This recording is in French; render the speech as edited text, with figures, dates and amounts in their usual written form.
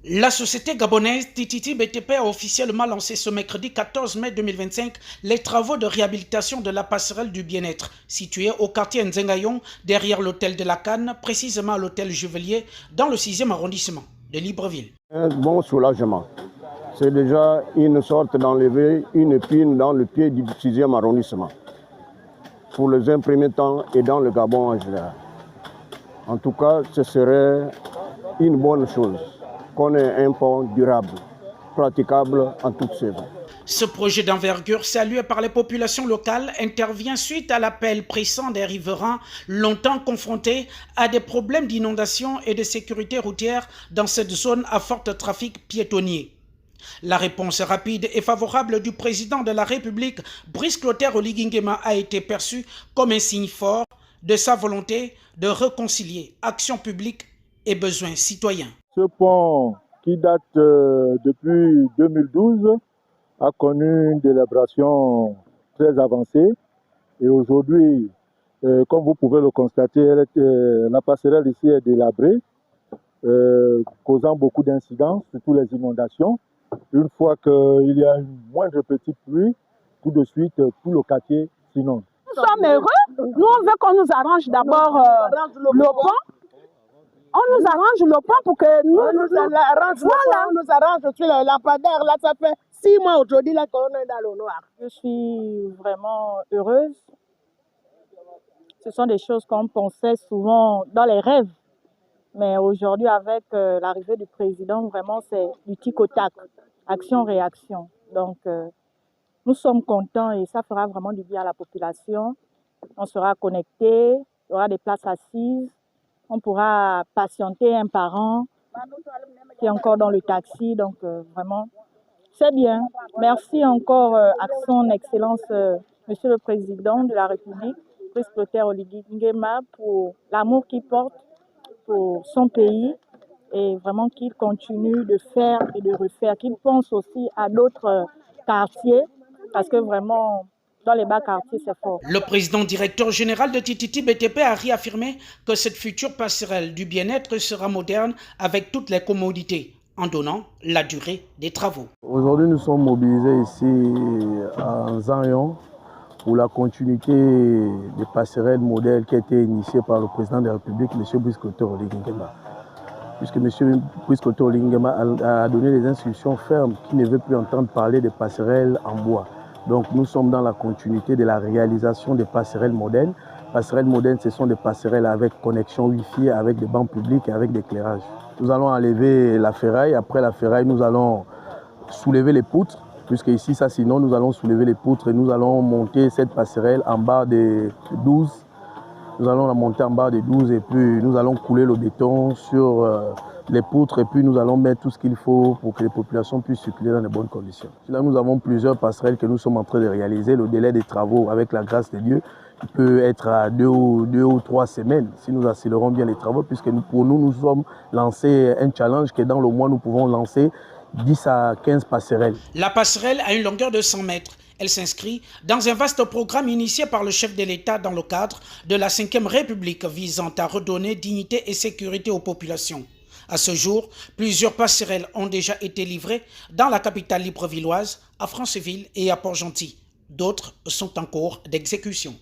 La société gabonaise Tititi BTP a officiellement lancé ce mercredi 14 mai 2025 les travaux de réhabilitation de la passerelle du bien-être située au quartier Nzengayon derrière l'hôtel de la Canne, précisément à l'hôtel Juvelier dans le 6e arrondissement de Libreville. Un bon soulagement. C'est déjà une sorte d'enlever une épine dans le pied du 6e arrondissement pour les premiers temps et dans le Gabon en général. En tout cas, ce serait une bonne chose qu'on ait un pont durable, praticable en toute saison. Ce projet d'envergure, salué par les populations locales, intervient suite à l'appel pressant des riverains longtemps confrontés à des problèmes d'inondation et de sécurité routière dans cette zone à fort trafic piétonnier. La réponse rapide et favorable du président de la République, Brice Clotaire Oligui Nguema, a été perçue comme un signe fort de sa volonté de réconcilier action publique et besoins citoyens. Ce pont, qui date depuis 2012, a connu une délibération très avancée. Et aujourd'hui, comme vous pouvez le constater, la passerelle ici est délabrée, causant beaucoup d'incidents, surtout les inondations. Une fois qu'il y a une moindre petite pluie, tout de suite, tout le quartier s'inonde. Nous sommes heureux. Nous, on veut qu'on nous arrange d'abord le pont. On nous arrange le pont pour que nous... On nous arrange sur le lampadaire. Là, ça fait 6 mois aujourd'hui là qu'on est dans le noir. Je suis vraiment heureuse. Ce sont des choses qu'on pensait souvent dans les rêves. Mais aujourd'hui, avec l'arrivée du président, vraiment, c'est du tic au tac, action-réaction. Donc, nous sommes contents et ça fera vraiment du bien à la population. On sera connecté, il y aura des places assises. On pourra patienter un parent qui est encore dans le taxi. Donc, vraiment, c'est bien. Merci encore à son Excellence, Monsieur le Président de la République, Brice Clotaire Oligui Nguema, pour l'amour qu'il porte pour son pays et vraiment qu'il continue de faire et de refaire. Qu'il pense aussi à d'autres quartiers parce que vraiment... Dans les bas quartiers, c'est fort. Le président directeur général de Tititi BTP a réaffirmé que cette future passerelle du bien-être sera moderne avec toutes les commodités, en donnant la durée des travaux. Aujourd'hui, nous sommes mobilisés ici à Nzengayon pour la continuité des passerelles modèles qui a été initiées par le président de la République, M. Brice Clotaire Oligui Nguema. Puisque M. Brice Clotaire Oligui Nguema a donné des instructions fermes qui ne veut plus entendre parler des passerelles en bois. Donc nous sommes dans la continuité de la réalisation des passerelles modernes. Passerelles modernes, ce sont des passerelles avec connexion Wi-Fi, avec des bancs publics et avec des éclairages. Nous allons enlever la ferraille. Après la ferraille, nous allons soulever les poutres. Puisque ici, ça sinon, nous allons soulever les poutres et nous allons monter cette passerelle en bas de 12. Nous allons la monter en bas de 12 et puis nous allons couler le béton sur les poutres et puis nous allons mettre tout ce qu'il faut pour que les populations puissent circuler dans de bonnes conditions. Là, nous avons plusieurs passerelles que nous sommes en train de réaliser. Le délai des travaux, avec la grâce de Dieu, peut être à 2 ou 3 semaines si nous accélérons bien les travaux, puisque pour nous, nous sommes lancés un challenge que dans le mois, nous pouvons lancer 10 à 15 passerelles. La passerelle a une longueur de 100 mètres. Elle s'inscrit dans un vaste programme initié par le chef de l'État dans le cadre de la 5e République visant à redonner dignité et sécurité aux populations. À ce jour, plusieurs passerelles ont déjà été livrées dans la capitale librevilloise, à Franceville et à Port-Gentil. D'autres sont en cours d'exécution.